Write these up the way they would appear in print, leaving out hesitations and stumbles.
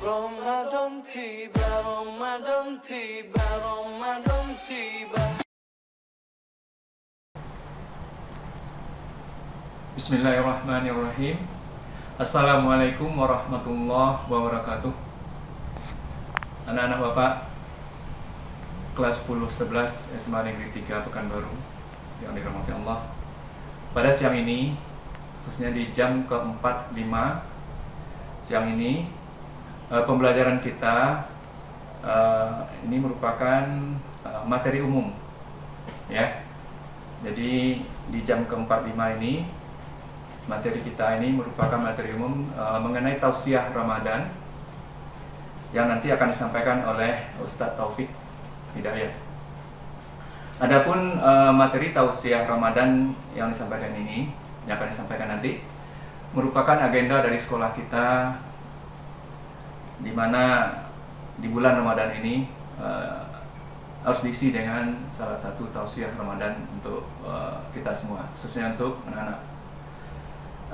Ramadan tiba, Ramadan tiba, Ramadan tiba. Bismillahirrahmanirrahim. Assalamualaikum warahmatullahi wabarakatuh. Anak-anak Bapak kelas 10-11 SMA Negeri 3 Pekanbaru yang dirahmati Allah. Pada siang ini, khususnya di jam ke-4.5 siang ini, pembelajaran kita ini merupakan materi umum, ya. Jadi di jam ke-4.5 ini materi kita ini merupakan materi umum mengenai tausiah Ramadan yang nanti akan disampaikan oleh Ustadz Taufik Hidayat. Adapun materi tausiah Ramadan yang disampaikan ini, yang akan disampaikan nanti, merupakan agenda dari sekolah kita, di mana di bulan Ramadan ini harus diisi dengan salah satu tausiah Ramadan untuk kita semua, khususnya untuk anak-anak.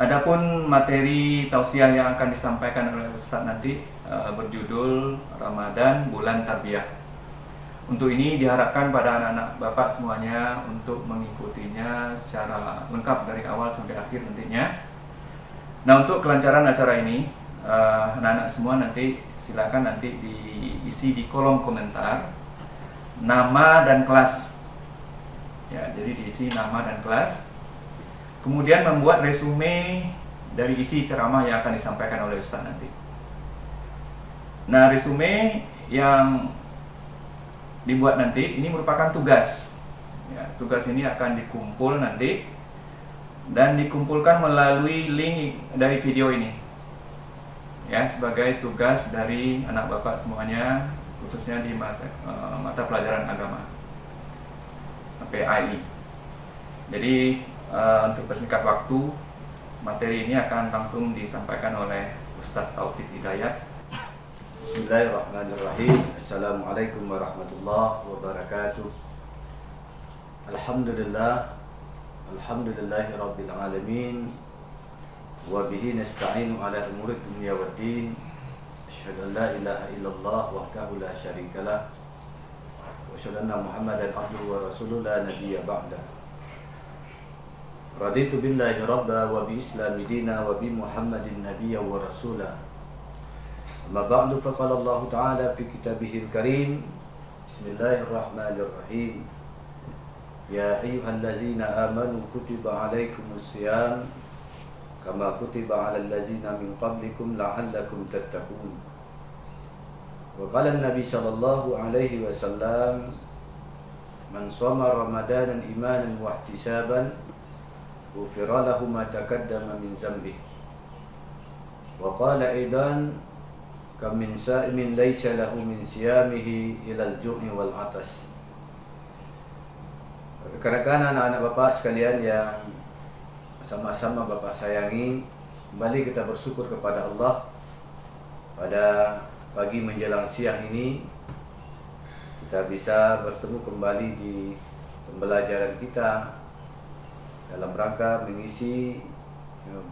Adapun materi tausiah yang akan disampaikan oleh Ustadz nanti berjudul Ramadan Bulan Tarbiyah. Untuk ini diharapkan pada anak-anak Bapak semuanya untuk mengikutinya secara lengkap dari awal sampai akhir nantinya. Nah, untuk kelancaran acara ini, anak-anak semua nanti silakan nanti diisi di kolom komentar nama dan kelas. Ya, jadi diisi nama dan kelas. Kemudian membuat resume dari isi ceramah yang akan disampaikan oleh Ustadz nanti. Nah, resume yang dibuat nanti ini merupakan tugas. Ya, tugas ini akan dikumpul nanti dan dikumpulkan melalui link dari video ini. Ya, sebagai tugas dari anak Bapak semuanya, khususnya di mata pelajaran agama PAI. Jadi untuk persingkat waktu, materi ini akan langsung disampaikan oleh Ustadz Taufik Hidayat. Bismillahirrahmanirrahim. Assalamualaikum warahmatullahi wabarakatuh. Alhamdulillahi rabbil alamin. Wa bihi nasta'inu ala umuri dunya waddin. Asyhadu an la ilaha illallah wahdahu la syarikalah. Wa asyhadu anna Muhammadan abduhu wa rasuluhu la nabiyya ba'da. Raditu billahi rabba wa bi islami dina wa bi Muhammadin nabiyya wa rasulah. Amma ba'du, faqala Allah Ta'ala fi kitabihil karim. Bismillahirrahmanirrahim. Ya ayyuhalladzina amanu kutiba alaikumus siyam kama kutiba alal ladzina min qablikum la'allakum tattaqun. Wa qala an-nabi sallallahu alaihi wasallam, man shoma ramadanan imanan wa ihtisaban ghufira lahu ma taqaddama min dhanbihi. Wa qala aidan kam min sa'imin laysa lahu min siyamihi ilal ju'i wal atas. Rekan-rekan, anak-anak Bapak sekalian yang sama-sama Bapak sayangi, kembali kita bersyukur kepada Allah pada pagi menjelang siang ini kita bisa bertemu kembali di pembelajaran kita dalam rangka mengisi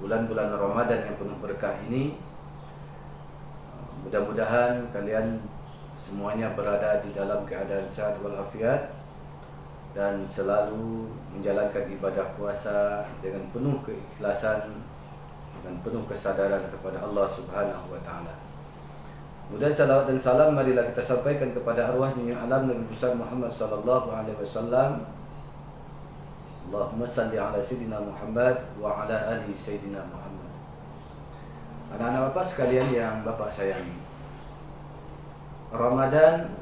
bulan-bulan Ramadan yang penuh berkah ini. Mudah-mudahan kalian semuanya berada di dalam keadaan sehat walafiat dan selalu menjalankan ibadah puasa dengan penuh keikhlasan, dengan penuh kesadaran kepada Allah Subhanahu wa Ta'ala. Kemudian salawat dan salam marilah kita sampaikan kepada arwah dunia alam Nabi besar Muhammad sallallahu alaihi wasallam. Allahumma salli ala sayyidina Muhammad wa ala ali sayyidina Muhammad. Anak-anak Bapak sekalian yang Bapak sayangi, Ramadan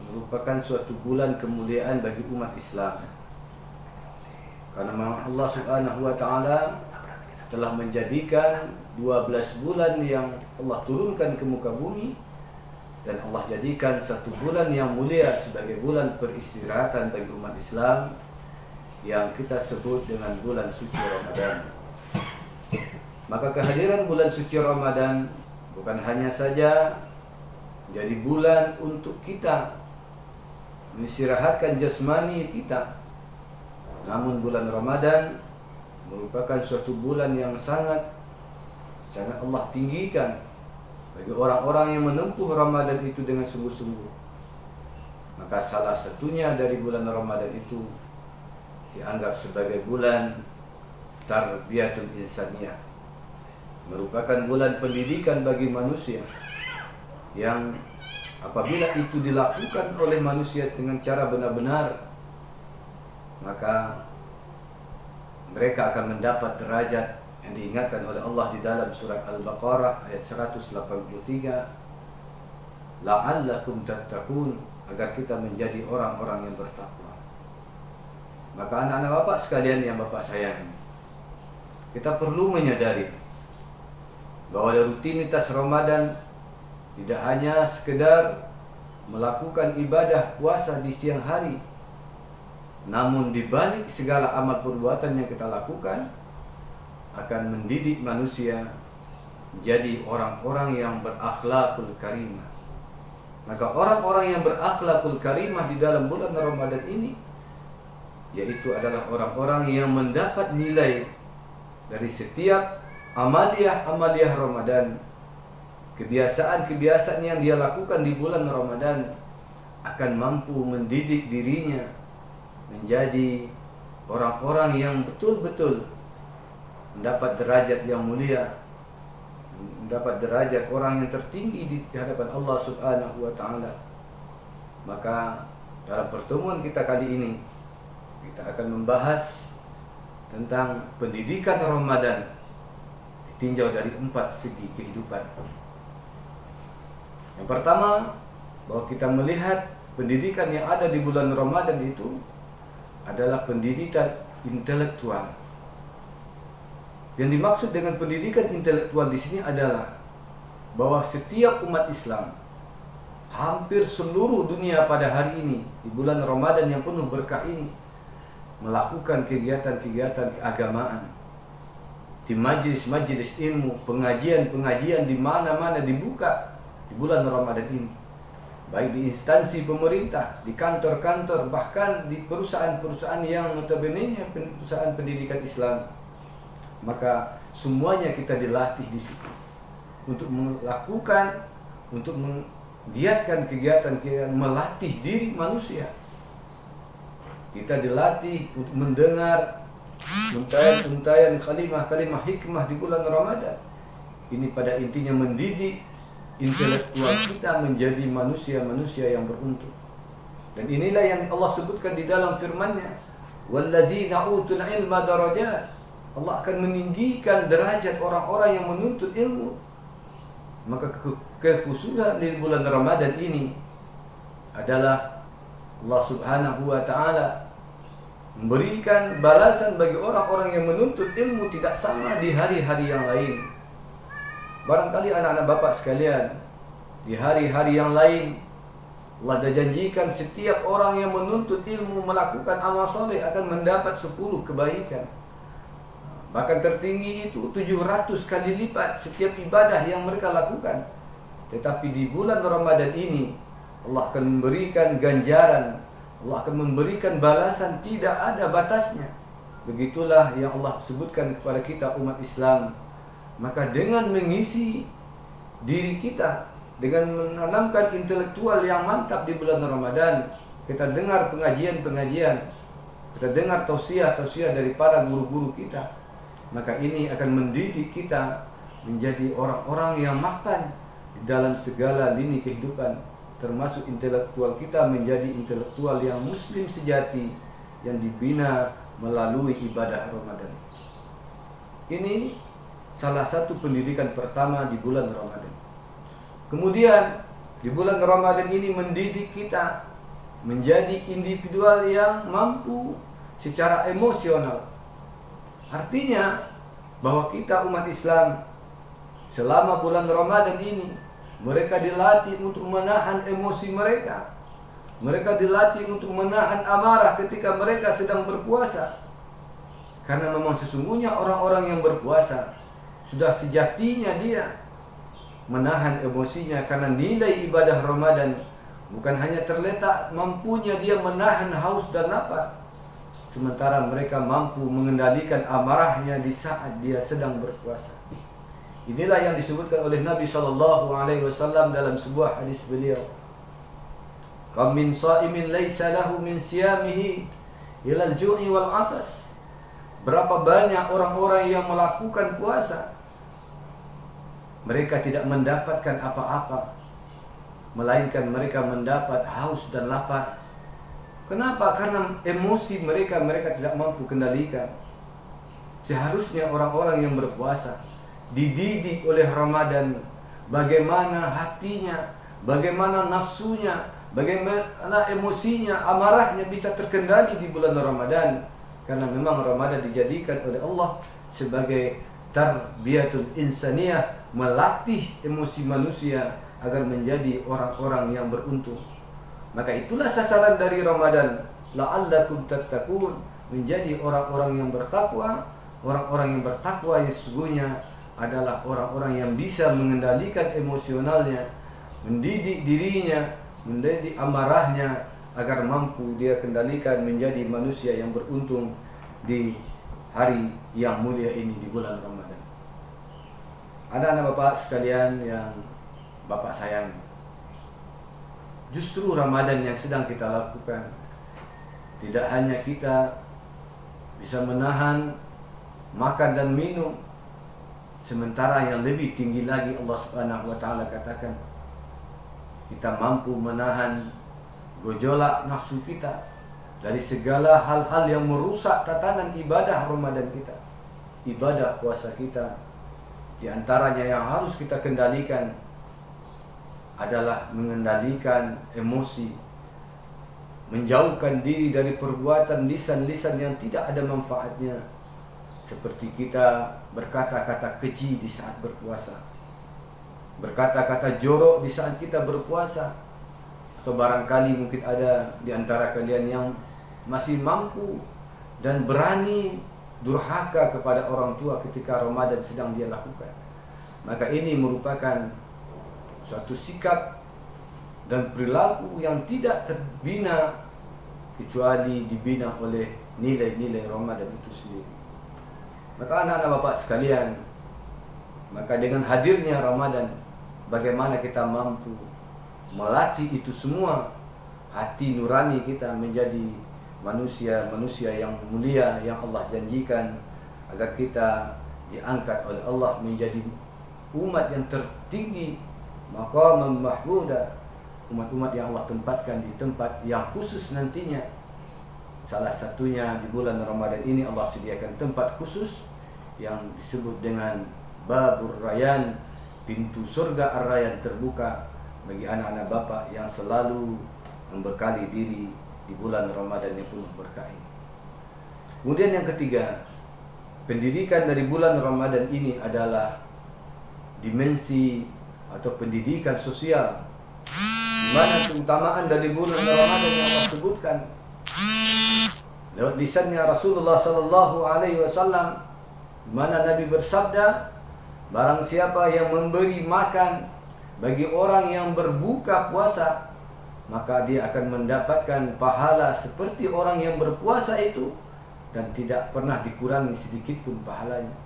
merupakan suatu bulan kemuliaan bagi umat Islam. Karena Allah Subhanahu wa Ta'ala telah menjadikan 12 bulan yang Allah turunkan ke muka bumi, dan Allah jadikan satu bulan yang mulia sebagai bulan peristirahatan bagi umat Islam yang kita sebut dengan bulan suci Ramadan. Maka kehadiran bulan suci Ramadan bukan hanya saja menjadi bulan untuk kita mengistirahatkan jasmani kita, namun bulan Ramadan merupakan suatu bulan yang sangat Allah tinggikan bagi orang-orang yang menempuh Ramadan itu dengan sungguh-sungguh. Maka salah satunya dari bulan Ramadan itu dianggap sebagai bulan Tarbiyatul Insaniyah, merupakan bulan pendidikan bagi manusia, yang apabila itu dilakukan oleh manusia dengan cara benar-benar, maka mereka akan mendapat derajat yang diingatkan oleh Allah di dalam surat Al-Baqarah ayat 183, la'allakum tattaqun, agar kita menjadi orang-orang yang bertakwa. Maka anak-anak Bapak sekalian yang Bapak sayangi, kita perlu menyadari bahwa rutinitas Ramadan tidak hanya sekedar melakukan ibadah puasa di siang hari, namun di balik segala amal perbuatan yang kita lakukan akan mendidik manusia menjadi orang-orang yang berakhlakul karimah. Maka orang-orang yang berakhlakul karimah di dalam bulan Ramadan ini, yaitu adalah orang-orang yang mendapat nilai dari setiap amaliyah Ramadan. Kebiasaan-kebiasaan yang dia lakukan di bulan Ramadan akan mampu mendidik dirinya menjadi orang-orang yang betul-betul mendapat derajat yang mulia, mendapat derajat orang yang tertinggi di hadapan Allah Subhanahu wa taala. Maka dalam pertemuan kita kali ini kita akan membahas tentang pendidikan Ramadan ditinjau dari 4 segi kehidupan. Yang pertama, bahwa kita melihat pendidikan yang ada di bulan Ramadan itu adalah pendidikan intelektual. Yang dimaksud dengan pendidikan intelektual di sini adalah bahwa setiap umat Islam, hampir seluruh dunia pada hari ini di bulan Ramadan yang penuh berkah ini, melakukan kegiatan-kegiatan keagamaan di majelis-majelis ilmu, pengajian-pengajian di mana-mana dibuka di bulan Ramadan ini, baik di instansi pemerintah, di kantor-kantor, bahkan di perusahaan-perusahaan yang notabene-nya perusahaan pendidikan Islam. Maka semuanya kita dilatih di situ untuk melakukan, untuk menggiatkan kegiatan melatih diri manusia. Kita dilatih untuk mendengar untayan-untayan kalimah-kalimah hikmah di bulan Ramadan. Ini pada intinya mendidik intelektual kita menjadi manusia-manusia yang beruntung. Dan inilah yang Allah sebutkan di dalam firman-Nya, wallazina utul ilma darajat. Allah akan meninggikan derajat orang-orang yang menuntut ilmu. Maka kekhususan di bulan Ramadan ini adalah Allah Subhanahu wa taala memberikan balasan bagi orang-orang yang menuntut ilmu tidak sama di hari-hari yang lain. Barangkali anak-anak Bapak sekalian, di hari-hari yang lain Allah dah janjikan setiap orang yang menuntut ilmu melakukan amal soleh akan mendapat 10 kebaikan. Bahkan tertinggi itu 700 kali lipat setiap ibadah yang mereka lakukan. Tetapi di bulan Ramadan ini Allah akan memberikan ganjaran, Allah akan memberikan balasan tidak ada batasnya. Begitulah yang Allah sebutkan kepada kita umat Islam. Maka dengan mengisi diri kita, dengan menanamkan intelektual yang mantap di bulan Ramadan, kita dengar pengajian-pengajian, kita dengar tausiah-tausiah dari para guru-guru kita, maka ini akan mendidik kita menjadi orang-orang yang mapan di dalam segala lini kehidupan, termasuk intelektual kita menjadi intelektual yang muslim sejati yang dibina melalui ibadah Ramadan. Ini salah satu pendidikan pertama di bulan Ramadan. Kemudian di bulan Ramadan ini mendidik kita menjadi individual yang mampu secara emosional. Artinya bahwa kita umat Islam selama bulan Ramadan ini mereka dilatih untuk menahan emosi mereka. Mereka dilatih untuk menahan amarah ketika mereka sedang berpuasa. Karena memang sesungguhnya orang-orang yang berpuasa sudah sejatinya dia menahan emosinya, karena nilai ibadah Ramadan bukan hanya terletak mampunya dia menahan haus dan lapar, sementara mereka mampu mengendalikan amarahnya di saat dia sedang berpuasa. Inilah yang disebutkan oleh Nabi SAW dalam sebuah hadis beliau. Kam min sha'imin laisa lahu min siyamihi ila al-ju'i wal 'atas. Berapa banyak orang-orang yang melakukan puasa, mereka tidak mendapatkan apa-apa, melainkan mereka mendapat haus dan lapar. Kenapa? Karena emosi mereka tidak mampu kendalikan. Seharusnya orang-orang yang berpuasa dididik oleh Ramadan bagaimana hatinya, bagaimana nafsunya, bagaimana emosinya, amarahnya bisa terkendali di bulan Ramadan. Karena memang Ramadan dijadikan oleh Allah sebagai tarbiyatul insaniyah, melatih emosi manusia agar menjadi orang-orang yang beruntung. Maka itulah sasaran dari Ramadan, la'allakum tattaqun, menjadi orang-orang yang bertakwa. Orang-orang yang bertakwa yang sesungguhnya adalah orang-orang yang bisa mengendalikan emosionalnya, mendidik dirinya, mendidik amarahnya agar mampu dia kendalikan menjadi manusia yang beruntung di hari yang mulia ini, di bulan Ramadan. Anak-anak Bapak sekalian yang Bapak sayang, justru Ramadan yang sedang kita lakukan, tidak hanya kita bisa menahan makan dan minum, sementara yang lebih tinggi lagi Allah Subhanahu wa taala katakan kita mampu menahan gejolak nafsu kita dari segala hal-hal yang merusak tatanan ibadah Ramadan kita. Ibadah puasa kita, di antaranya yang harus kita kendalikan adalah mengendalikan emosi, menjauhkan diri dari perbuatan lisan-lisan yang tidak ada manfaatnya, seperti kita berkata-kata keji di saat berpuasa, berkata-kata jorok di saat kita berpuasa, atau barangkali mungkin ada di antara kalian yang masih mampu dan berani durhaka kepada orang tua ketika Ramadan sedang dia lakukan. Maka ini merupakan suatu sikap dan perilaku yang tidak terbina kecuali dibina oleh nilai-nilai Ramadan itu sendiri. Maka anak-anak Bapak sekalian, maka dengan hadirnya Ramadan, bagaimana kita mampu melatih itu semua, hati nurani kita menjadi manusia-manusia yang mulia yang Allah janjikan, agar kita diangkat oleh Allah menjadi umat yang tertinggi, maqaman mahmuda, umat-umat yang Allah tempatkan di tempat yang khusus nantinya. Salah satunya di bulan Ramadan ini Allah sediakan tempat khusus yang disebut dengan Babur Rayyan, pintu surga Ar-Rayyan terbuka bagi anak-anak Bapak yang selalu membekali diri di bulan Ramadan yang penuh berkah ini. Kemudian yang ketiga, pendidikan dari bulan Ramadan ini adalah dimensi atau pendidikan sosial, di mana keutamaan dari bulan Ramadan yang Allah sebutkan lewat lisannya Rasulullah sallallahu alaihi wasallam, di mana Nabi bersabda, barang siapa yang memberi makan bagi orang yang berbuka puasa, maka dia akan mendapatkan pahala seperti orang yang berpuasa itu, dan tidak pernah dikurangi sedikit pun pahalanya.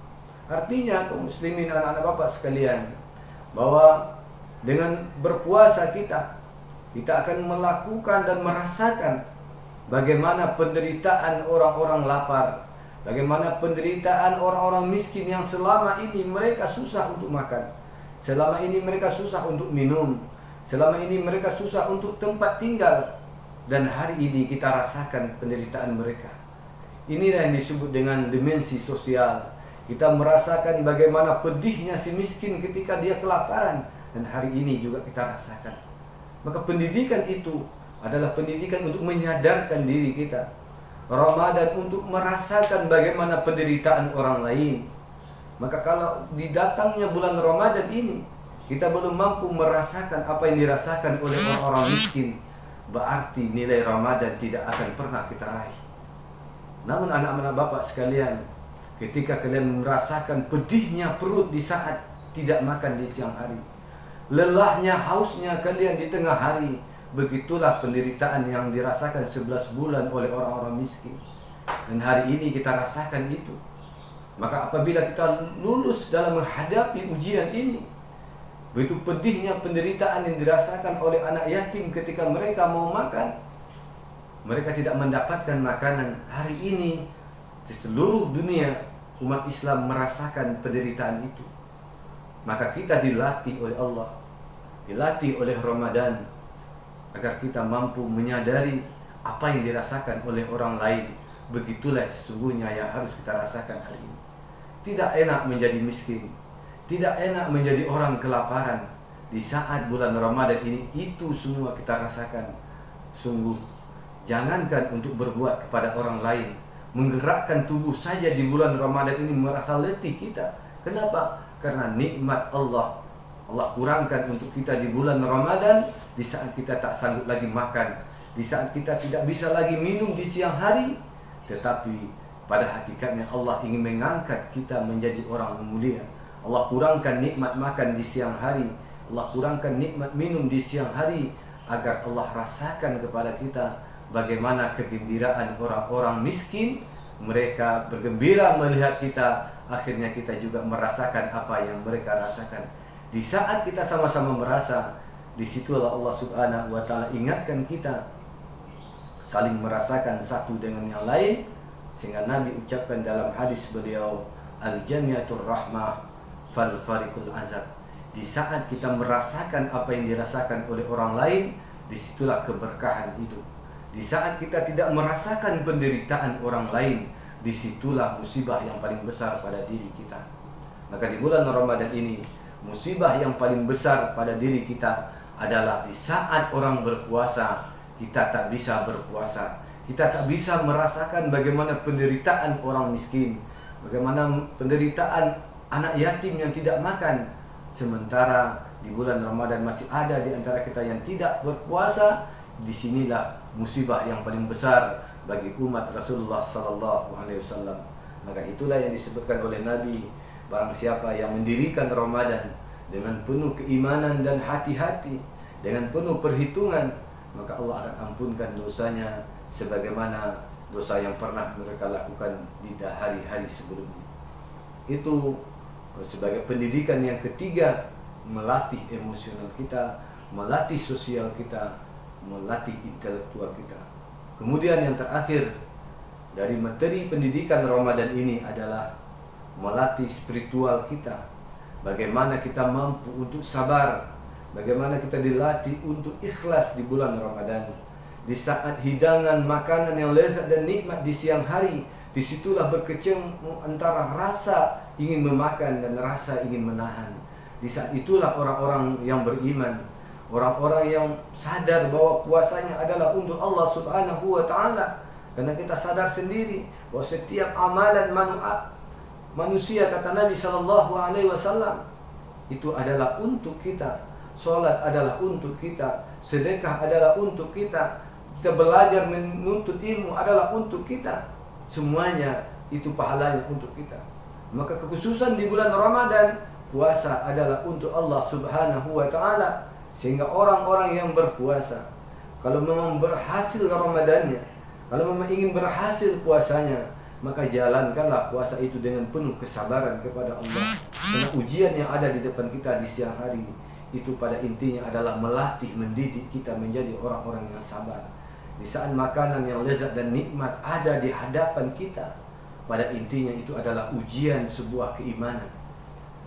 Artinya kaum muslimin, anak-anak Bapak sekalian, bahwa dengan berpuasa kita akan melakukan dan merasakan bagaimana penderitaan orang-orang lapar, bagaimana penderitaan orang-orang miskin yang selama ini mereka susah untuk makan, selama ini mereka susah untuk minum, selama ini mereka susah untuk tempat tinggal, dan hari ini kita rasakan penderitaan mereka. Inilah yang disebut dengan dimensi sosial. Kita merasakan bagaimana pedihnya si miskin ketika dia kelaparan, dan hari ini juga kita rasakan. Maka pendidikan itu adalah pendidikan untuk menyadarkan diri kita. Ramadan untuk merasakan bagaimana penderitaan orang lain. Maka kalau didatangnya bulan Ramadan ini kita belum mampu merasakan apa yang dirasakan oleh orang-orang miskin, berarti nilai Ramadan tidak akan pernah kita raih. Namun anak-anak Bapak sekalian, ketika kalian merasakan pedihnya perut di saat tidak makan di siang hari, lelahnya, hausnya kalian di tengah hari, begitulah penderitaan yang dirasakan 11 bulan oleh orang-orang miskin. Dan hari ini kita rasakan itu. Maka apabila kita lulus dalam menghadapi ujian ini, begitu pedihnya penderitaan yang dirasakan oleh anak yatim ketika mereka mau makan, mereka tidak mendapatkan makanan. Hari ini di seluruh dunia umat Islam merasakan penderitaan itu. Maka kita dilatih oleh Allah, dilatih oleh Ramadan, agar kita mampu menyadari apa yang dirasakan oleh orang lain. Begitulah sesungguhnya yang harus kita rasakan hari ini. Tidak enak menjadi miskin, tidak enak menjadi orang kelaparan. Di saat bulan Ramadan ini, itu semua kita rasakan. Sungguh, jangankan untuk berbuat kepada orang lain, menggerakkan tubuh saja di bulan Ramadan ini merasa letih kita. Kenapa? Karena nikmat Allah kurangkan untuk kita di bulan Ramadan, di saat kita tak sanggup lagi makan, di saat kita tidak bisa lagi minum di siang hari. Tetapi pada hakikatnya Allah ingin mengangkat kita menjadi orang mulia. Allah kurangkan nikmat makan di siang hari, Allah kurangkan nikmat minum di siang hari, agar Allah rasakan kepada kita bagaimana kegembiraan orang-orang miskin. Mereka bergembira melihat kita, akhirnya kita juga merasakan apa yang mereka rasakan. Di saat kita sama-sama merasa, disitulah Allah Subhanahu wa Ta'ala ingatkan kita saling merasakan satu dengan yang lain. Sehingga Nabi ucapkan dalam hadis beliau, al-jamiatur rahmah fal fariqul azab. Di saat kita merasakan apa yang dirasakan oleh orang lain, disitulah keberkahan hidup. Di saat kita tidak merasakan penderitaan orang lain, disitulah musibah yang paling besar pada diri kita. Maka di bulan Ramadan ini, musibah yang paling besar pada diri kita adalah di saat orang berpuasa, kita tak bisa berpuasa. Kita tak bisa merasakan bagaimana penderitaan orang miskin, bagaimana penderitaan anak yatim yang tidak makan. Sementara di bulan Ramadan masih ada di antara kita yang tidak berpuasa. Disinilah musibah yang paling besar bagi umat Rasulullah SAW. Maka itulah yang disebutkan oleh Nabi, barang siapa yang mendirikan Ramadan dengan penuh keimanan dan hati-hati, dengan penuh perhitungan, maka Allah akan ampunkan dosanya sebagaimana dosa yang pernah mereka lakukan di hari-hari sebelumnya. Itu sebagai pendidikan yang ketiga, melatih emosional kita, melatih sosial kita, melatih intelektual kita. Kemudian yang terakhir dari materi pendidikan Ramadan ini adalah melatih spiritual kita. Bagaimana kita mampu untuk sabar, bagaimana kita dilatih untuk ikhlas di bulan Ramadan. Di saat hidangan makanan yang lezat dan nikmat di siang hari, disitulah berkecamuk antara rasa ingin memakan dan rasa ingin menahan. Di saat itulah orang-orang yang beriman, orang-orang yang sadar bahwa puasanya adalah untuk Allah Subhanahu wa Ta'ala. Karena kita sadar sendiri bahwa setiap amalan manusia, kata Nabi SAW, itu adalah untuk kita. Salat adalah untuk kita, sedekah adalah untuk kita, kita belajar menuntut ilmu adalah untuk kita. Semuanya itu pahalanya untuk kita. Maka kekhususan di bulan Ramadan, puasa adalah untuk Allah Subhanahu wa Ta'ala. Sehingga orang-orang yang berpuasa, kalau memang berhasil Ramadannya, kalau memang ingin berhasil puasanya, maka jalankanlah puasa itu dengan penuh kesabaran kepada Allah. Karena ujian yang ada di depan kita di siang hari itu pada intinya adalah melatih, mendidik kita menjadi orang-orang yang sabar. Di saat makanan yang lezat dan nikmat ada di hadapan kita, pada intinya itu adalah ujian sebuah keimanan.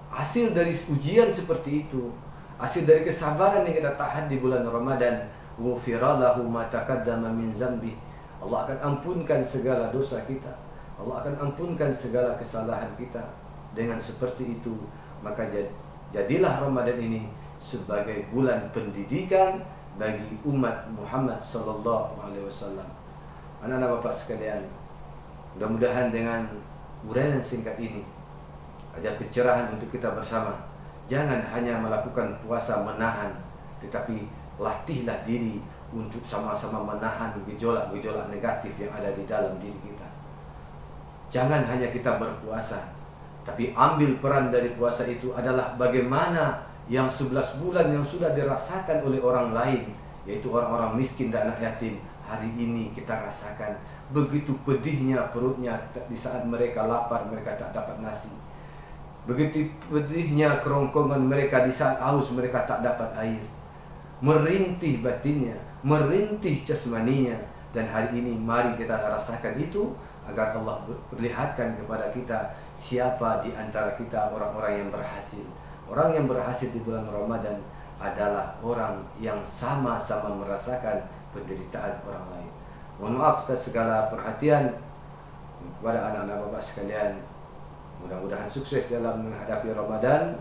Hasil dari ujian seperti itu, hasil dari kesabaran yang kita tahan di bulan Ramadan, ghufira lahu ma taqaddama min zambi. Allah akan ampunkan segala dosa kita, Allah akan ampunkan segala kesalahan kita. Dengan seperti itu, maka jadilah Ramadan ini sebagai bulan pendidikan bagi umat Muhammad SAW. Anak-anak bapak sekalian, mudah-mudahan dengan uraian singkat ini ada pencerahan untuk kita bersama. Jangan hanya melakukan puasa menahan, tetapi latihlah diri untuk sama-sama menahan gejolak-gejolak negatif yang ada di dalam diri kita. Jangan hanya kita berpuasa, tapi ambil peran dari puasa itu adalah bagaimana yang 11 bulan yang sudah dirasakan oleh orang lain, yaitu orang-orang miskin dan anak yatim, hari ini kita rasakan begitu pedihnya perutnya di saat mereka lapar, mereka tak dapat nasi. Begitu pedihnya kerongkongan mereka di saat haus, mereka tak dapat air. Merintih batinnya, merintih jasmaninya. Dan hari ini mari kita rasakan itu, agar Allah perlihatkan kepada kita siapa di antara kita orang-orang yang berhasil. Orang yang berhasil di bulan Ramadan adalah orang yang sama-sama merasakan penderitaan orang lain. Mohon maaf atas segala perhatian kepada anak-anak bapak sekalian. Mudah-mudahan sukses dalam menghadapi Ramadan.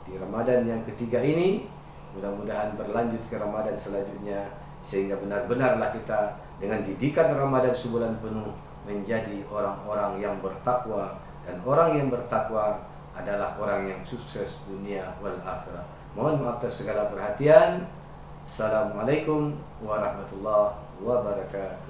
Di Ramadan yang ketiga ini, mudah-mudahan berlanjut ke Ramadan selanjutnya, sehingga benar-benarlah kita dengan didikan Ramadan sebulan penuh menjadi orang-orang yang bertakwa. Dan orang yang bertakwa adalah orang yang sukses dunia wal akhirah. Mohon maaf atas segala perhatian. Assalamualaikum warahmatullahi wabarakatuh.